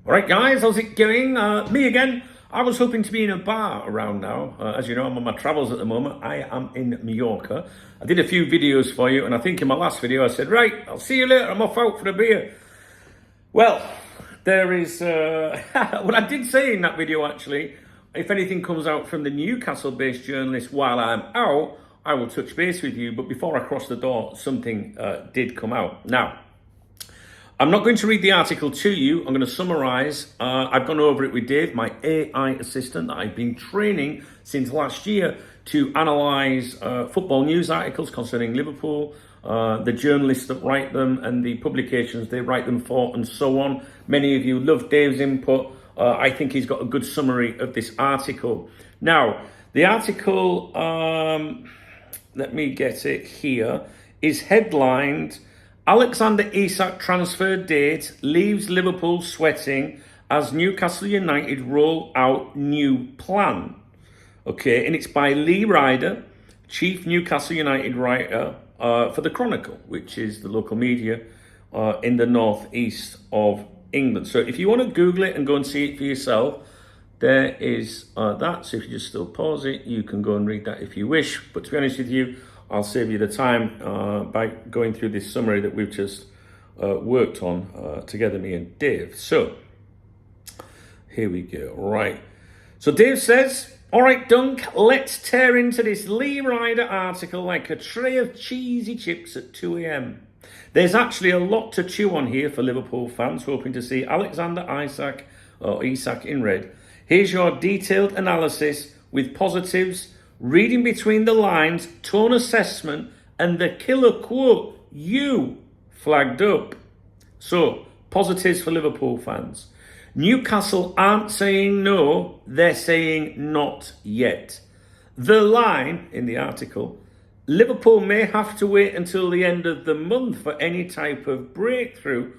All right, guys, how's it going? Me again. I was hoping to be in a bar around now. As you know, I'm on my travels at the moment. I am in Mallorca. I did a few videos for you, and I think in my last video I said, right, I'll see you later. I'm off out for a beer. Well, there is... what I did say in that video, actually, if anything comes out from the Newcastle-based journalist while I'm out, I will touch base with you. But before I cross the door, something did come out. Now, I'm not going to read the article to you. I'm going to summarise. I've gone over it with Dave, my AI assistant that I've been training since last year to analyse football news articles concerning Liverpool, the journalists that write them and the publications they write them for and so on. Many of you love Dave's input. I think he's got a good summary of this article. Now, the article, let me get it here, is headlined, Alexander Isak transfer date leaves Liverpool sweating as Newcastle United roll out new plan. Okay, and it's by Lee Ryder, chief Newcastle United writer for the Chronicle, which is the local media in the northeast of England. So if you want to Google it and go and see it for yourself, there is that. So if you just still pause it, you can go and read that if you wish. But to be honest with you, I'll save you the time by going through this summary that we've just worked on together, me and Dave. So, here we go. Right. So Dave says, all right, Dunk, let's tear into this Lee Ryder article like a tray of cheesy chips at 2 a.m. There's actually a lot to chew on here for Liverpool fans hoping to see Alexander Isak in red. Here's your detailed analysis with positives, reading between the lines, tone assessment, and the killer quote you flagged up. So, positives for Liverpool fans. Newcastle aren't saying no, they're saying not yet. The line in the article, Liverpool may have to wait until the end of the month for any type of breakthrough,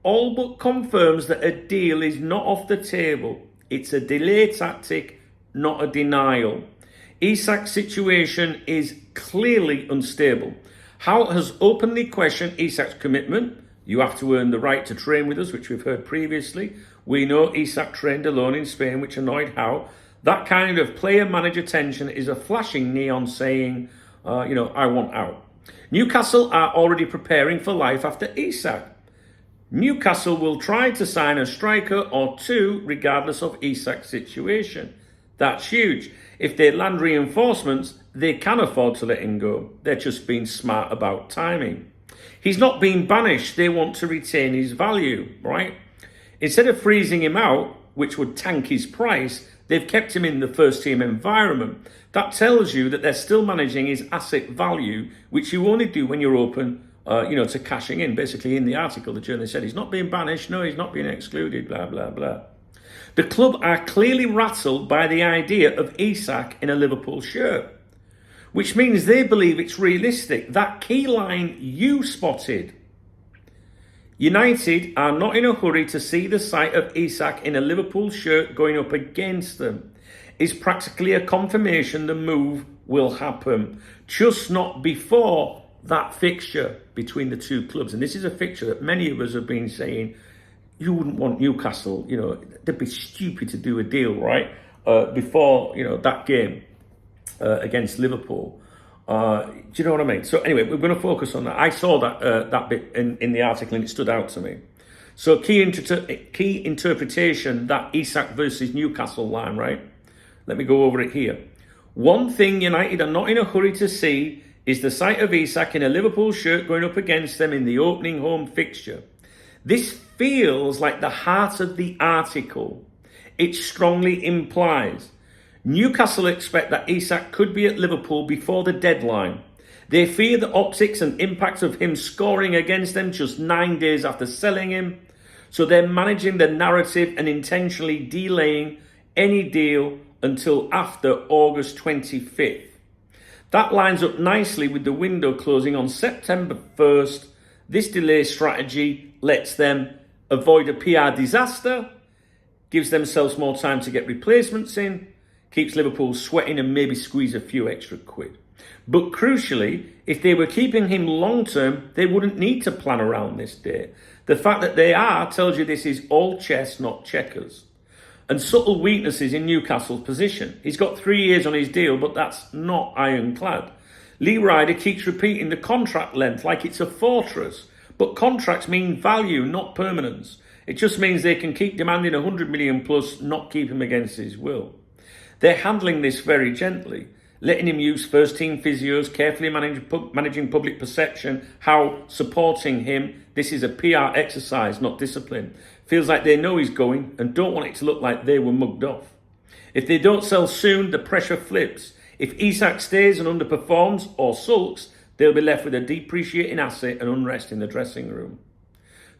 all but confirms that a deal is not off the table. It's a delay tactic, not a denial. Isak's situation is clearly unstable. Howe has openly questioned Isak's commitment. You have to earn the right to train with us, which we've heard previously. We know Isak trained alone in Spain, which annoyed Howe. That kind of player-manager tension is a flashing neon saying, I want out. Newcastle are already preparing for life after Isak. Newcastle will try to sign a striker or two regardless of Isak's situation. That's huge. If they land reinforcements, they can afford to let him go. They're just being smart about timing. He's not being banished. They want to retain his value, right? Instead of freezing him out, which would tank his price, they've kept him in the first team environment. That tells you that they're still managing his asset value, which you only do when you're open to cashing in. Basically, in the article, the journalist said he's not being banished. No, he's not being excluded, blah, blah, blah. The club are clearly rattled by the idea of Isak in a Liverpool shirt, which means they believe it's realistic. That key line you spotted. United are not in a hurry to see the sight of Isak in a Liverpool shirt going up against them. It's practically a confirmation the move will happen, just not before that fixture between the two clubs. And this is a fixture that many of us have been saying, you wouldn't want Newcastle, they'd be stupid to do a deal, right? Before, that game against Liverpool. Do you know what I mean? So anyway, we're going to focus on that. I saw that bit in the article and it stood out to me. So key interpretation, that Isak versus Newcastle line, right? Let me go over it here. One thing United are not in a hurry to see is the sight of Isak in a Liverpool shirt going up against them in the opening home fixture. This feels like the heart of the article. It strongly implies Newcastle expect that Isak could be at Liverpool before the deadline. They fear the optics and impact of him scoring against them just 9 days after selling him. So they're managing the narrative and intentionally delaying any deal until after August 25th. That lines up nicely with the window closing on September 1st. This delay strategy lets them avoid a PR disaster, gives themselves more time to get replacements in, keeps Liverpool sweating and maybe squeeze a few extra quid. But crucially, if they were keeping him long term, they wouldn't need to plan around this date. The fact that they are tells you this is all chess, not checkers. And subtle weaknesses in Newcastle's position. He's got 3 years on his deal, but that's not ironclad. Lee Ryder keeps repeating the contract length like it's a fortress. But contracts mean value, not permanence. It just means they can keep demanding 100 million plus, not keep him against his will. They're handling this very gently, letting him use first-team physios, carefully managing public perception, how supporting him. This is a PR exercise, not discipline. Feels like they know he's going and don't want it to look like they were mugged off. If they don't sell soon, the pressure flips. If Isak stays and underperforms or sulks, they'll be left with a depreciating asset and unrest in the dressing room.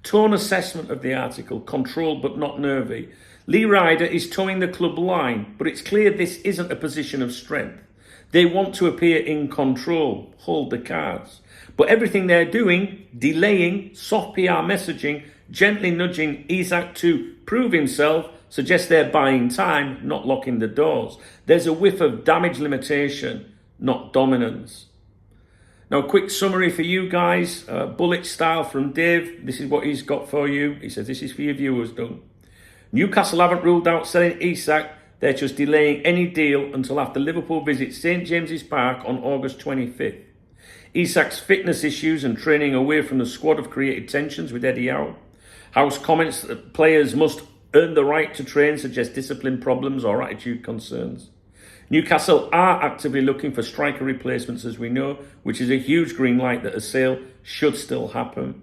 Tone assessment of the article, controlled but not nervy. Lee Ryder is towing the club line, but it's clear this isn't a position of strength. They want to appear in control, hold the cards. But everything they're doing, delaying, soft PR messaging, gently nudging Isak to prove himself, suggests they're buying time, not locking the doors. There's a whiff of damage limitation, not dominance. Now, a quick summary for you guys, bullet style from Dave. This is what he's got for you. He says, this is for your viewers, done. Newcastle haven't ruled out selling Isak. They're just delaying any deal until after Liverpool visits St James's Park on August 25th. Isak's fitness issues and training away from the squad have created tensions with Eddie Howe. Howe's comments that players must earn the right to train suggest discipline problems or attitude concerns. Newcastle are actively looking for striker replacements, as we know, which is a huge green light that a sale should still happen.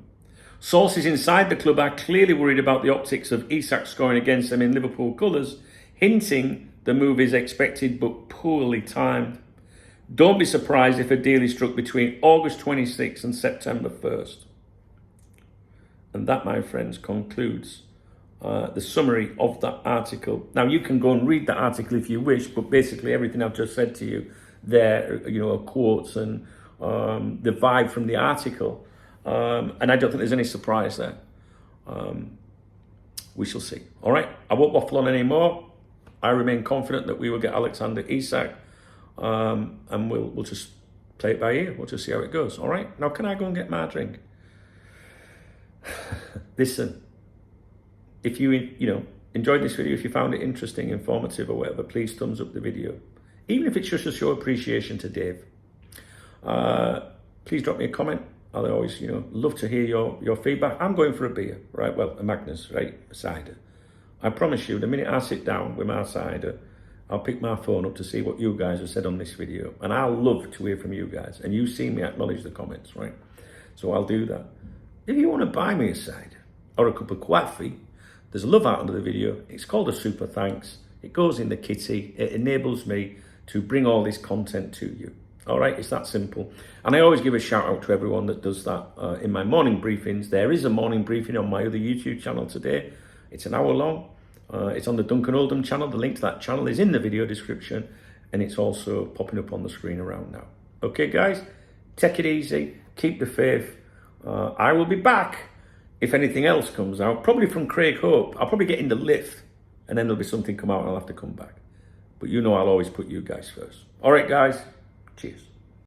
Sources inside the club are clearly worried about the optics of Isak scoring against them in Liverpool colours, hinting the move is expected but poorly timed. Don't be surprised if a deal is struck between August 26th and September 1st. And that, my friends, concludes the summary of that article. Now, you can go and read that article if you wish, but basically everything I've just said to you there, are quotes and the vibe from the article. And I don't think there's any surprise there. We shall see. All right, I won't waffle on anymore. I remain confident that we will get Alexander Isak, and we'll just play it by ear. We'll just see how it goes. All right, now can I go and get my drink? Listen, if you enjoyed this video, if you found it interesting, informative, or whatever, please thumbs up the video. Even if it's just to show appreciation to Dave. Please drop me a comment. I'll always, love to hear your feedback. I'm going for a beer, right? Well, a Magnus, right? A cider. I promise you, the minute I sit down with my cider, I'll pick my phone up to see what you guys have said on this video. And I'll love to hear from you guys. And you see me acknowledge the comments, right? So I'll do that. If you want to buy me a cider or a cup of coffee, there's a love out under the video. It's called a super thanks. It goes in the kitty. It enables me to bring all this content to you. All right, it's that simple. And I always give a shout out to everyone that does that in my morning briefings. There is a morning briefing on my other YouTube channel today. It's an hour long. It's on the Duncan Oldham channel. The link to that channel is in the video description, and it's also popping up on the screen around now. Okay, guys, take it easy. Keep the faith. I will be back if anything else comes out, probably from Craig Hope. I'll probably get in the lift, and then there'll be something come out and I'll have to come back. But I'll always put you guys first. All right, guys. Cheers.